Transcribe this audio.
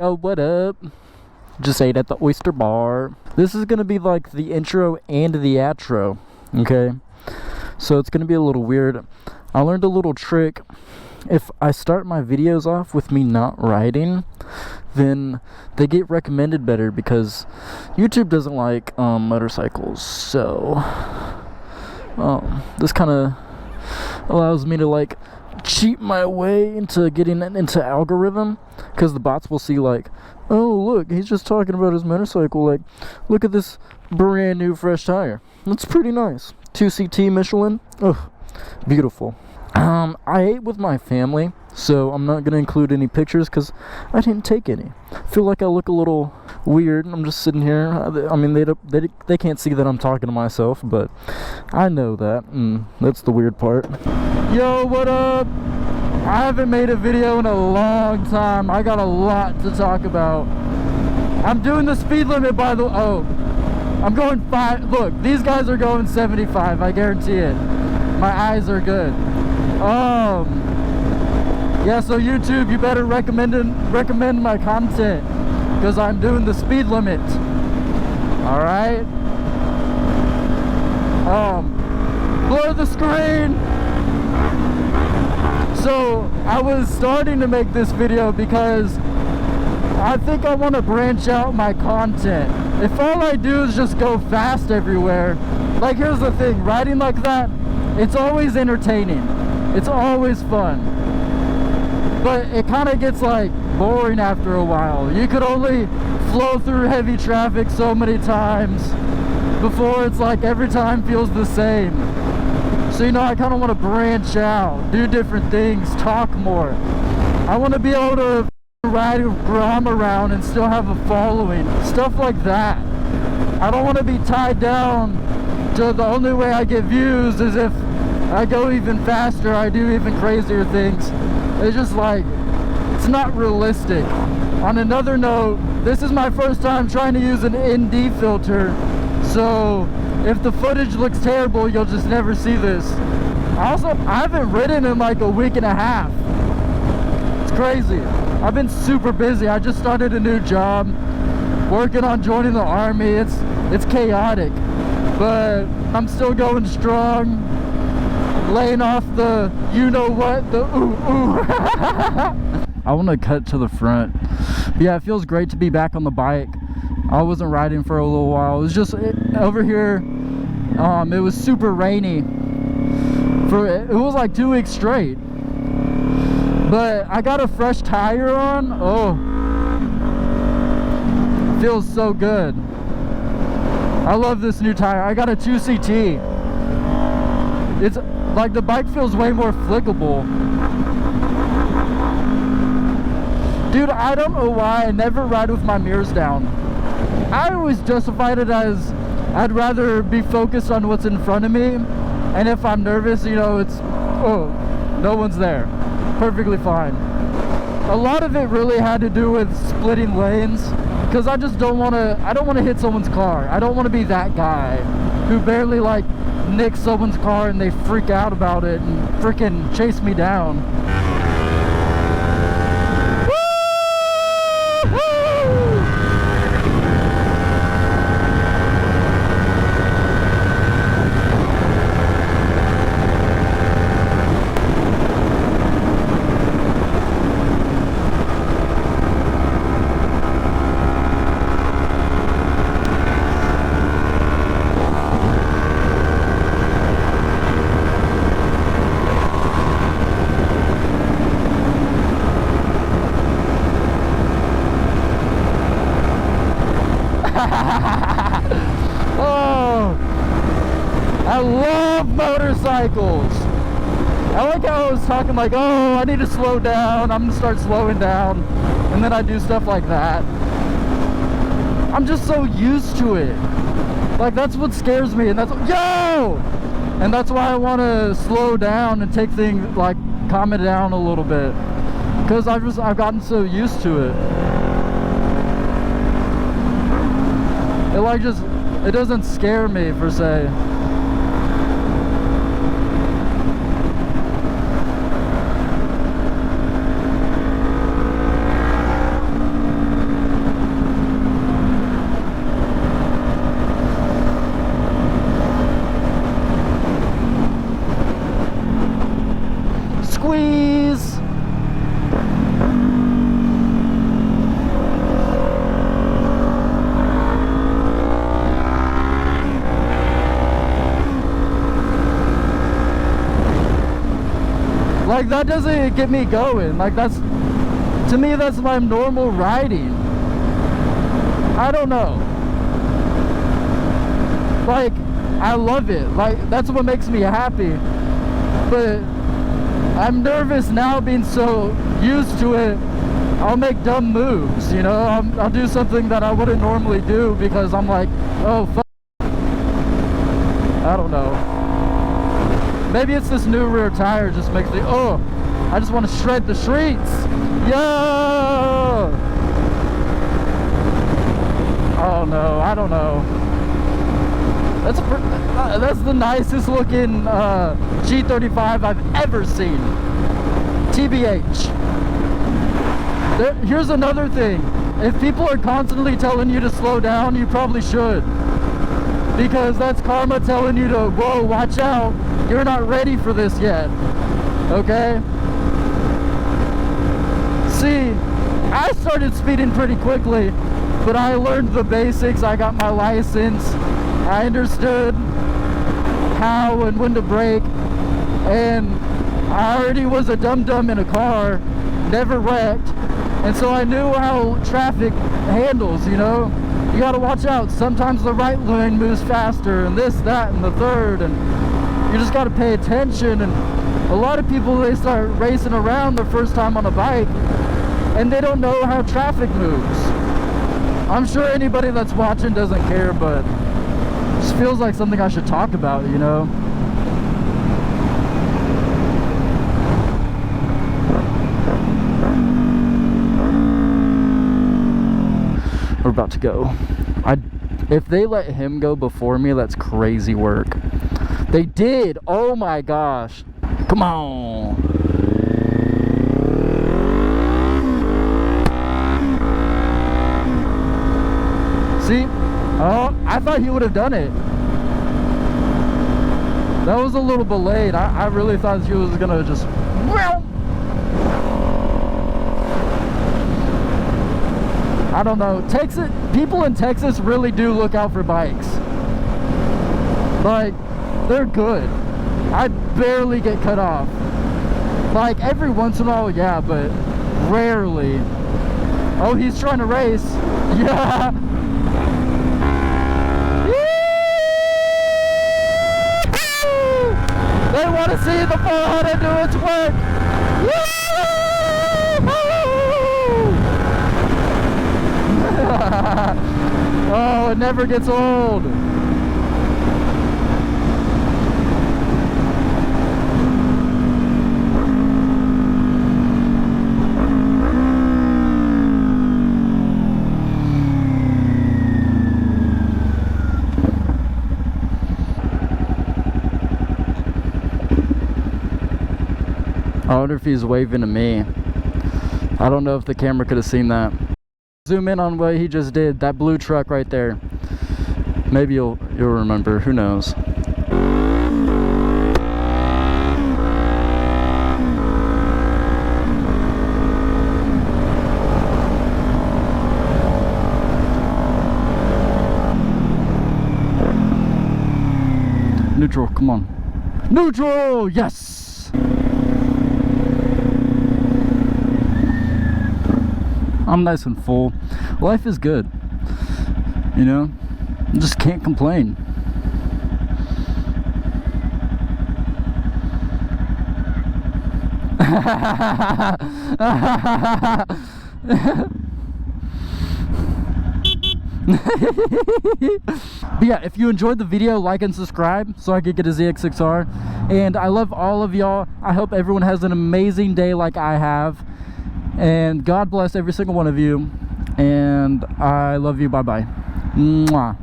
Yo, what up? Just ate at the oyster bar. This is gonna be like the intro and the outro, okay? So it's gonna be a little weird. I learned a little trick. If I start my videos off with me not riding, then they get recommended better because YouTube doesn't like motorcycles. So this kind of allows me to like cheat my way into getting into algorithm, because the bots will see like, oh look, he's just talking about his motorcycle, like look at this brand new fresh tire, that's pretty nice, 2CT Michelin, oh beautiful. I ate with my family, so I'm not gonna include any pictures because I didn't take any. I feel like I look a little weird. I'm just sitting here. I mean, they can't see that I'm talking to myself, but I know that, and that's the weird part. Yo, what up? I haven't made a video in a long time. I got a lot to talk about. I'm doing the speed limit, by the way. Oh, I'm going 5. Look, these guys are going 75. I guarantee it. My eyes are good. Yeah, so YouTube, you better recommend my content, because I'm doing the speed limit. Alright? Blur the screen. So I was starting to make this video because I think I want to branch out my content. If all I do is just go fast everywhere, like here's the thing, riding like that, it's always entertaining. It's always fun. But it kind of gets like boring after a while. You could only flow through heavy traffic so many times before it's like every time feels the same. So you know, I kind of want to branch out, do different things, talk more. I want to be able to ride Grom around and still have a following, stuff like that. I don't want to be tied down to the only way I get views is if I go even faster, I do even crazier things. It's just like, it's not realistic. On another note, this is my first time trying to use an ND filter, so if the footage looks terrible, you'll just never see this. I haven't ridden in like a week and a half. It's crazy. I've been super busy. I just started a new job, working on joining the army. It's chaotic, but I'm still going strong, laying off the you-know-what, the ooh. I want to cut to the front. Yeah, it feels great to be back on the bike. I wasn't riding for a little while. It was just over here, it was super rainy. It was like 2 weeks straight. But I got a fresh tire on. Oh, feels so good. I love this new tire. I got a 2CT. It's like the bike feels way more flickable. Dude, I don't know why I never ride with my mirrors down. I always justified it as I'd rather be focused on what's in front of me, and if I'm nervous, you know, it's, oh, no one's there. Perfectly fine. A lot of it really had to do with splitting lanes, because I just don't want to hit someone's car. I don't want to be that guy who barely like nicks someone's car and they freak out about it and freaking chase me down. Oh, I love motorcycles. I like how I was talking like, oh, I need to slow down, I'm gonna start slowing down, and then I do stuff like that. I'm just so used to it. Like, that's what scares me, and that's why I want to slow down and take things, like, calm it down a little bit, because I've gotten so used to it. It doesn't scare me per se. Like, that doesn't get me going. Like, that's, to me, that's my normal riding. I don't know. Like, I love it. Like, that's what makes me happy. But I'm nervous now, being so used to it. I'll make dumb moves, you know? I'll do something that I wouldn't normally do because I'm like, oh, fuck. I don't know. Maybe it's this new rear tire just makes me, oh, I just want to shred the streets. Yeah! Oh no, I don't know. That's the nicest looking G35 I've ever seen. TBH. Here's another thing. If people are constantly telling you to slow down, you probably should. Because that's karma telling you to, whoa, watch out. You're not ready for this yet. Okay? See, I started speeding pretty quickly, but I learned the basics. I got my license. I understood how and when to brake. And I already was a dum-dum in a car, never wrecked. And so I knew how traffic handles, you know? You gotta watch out. Sometimes the right lane moves faster, and this, that, and the third, and you just gotta pay attention. And a lot of people, they start racing around their first time on a bike, and they don't know how traffic moves. I'm sure anybody that's watching doesn't care, but it just feels like something I should talk about, you know? We're about to go. If they let him go before me, that's crazy work. They did. Oh my gosh. Come on. See? Oh, I thought he would have done it. That was a little bit late. I really thought he was gonna just, I don't know. Texas, people in Texas really do look out for bikes. Like, they're good. I barely get cut off. Like, every once in a while, yeah, but rarely. Oh, he's trying to race. Yeah. They want to see the 400 do its work. Oh, it never gets old. I wonder if he's waving to me. I don't know if the camera could have seen that. Zoom in on what he just did. That blue truck right there. Maybe you'll remember. Who knows? Neutral, come on. Neutral! Yes! I'm nice and full. Life is good. You know? I just can't complain. But yeah, if you enjoyed the video, like and subscribe so I could get a ZX6R. And I love all of y'all. I hope everyone has an amazing day like I have. And God bless every single one of you. And I love you. Bye-bye. Mwah.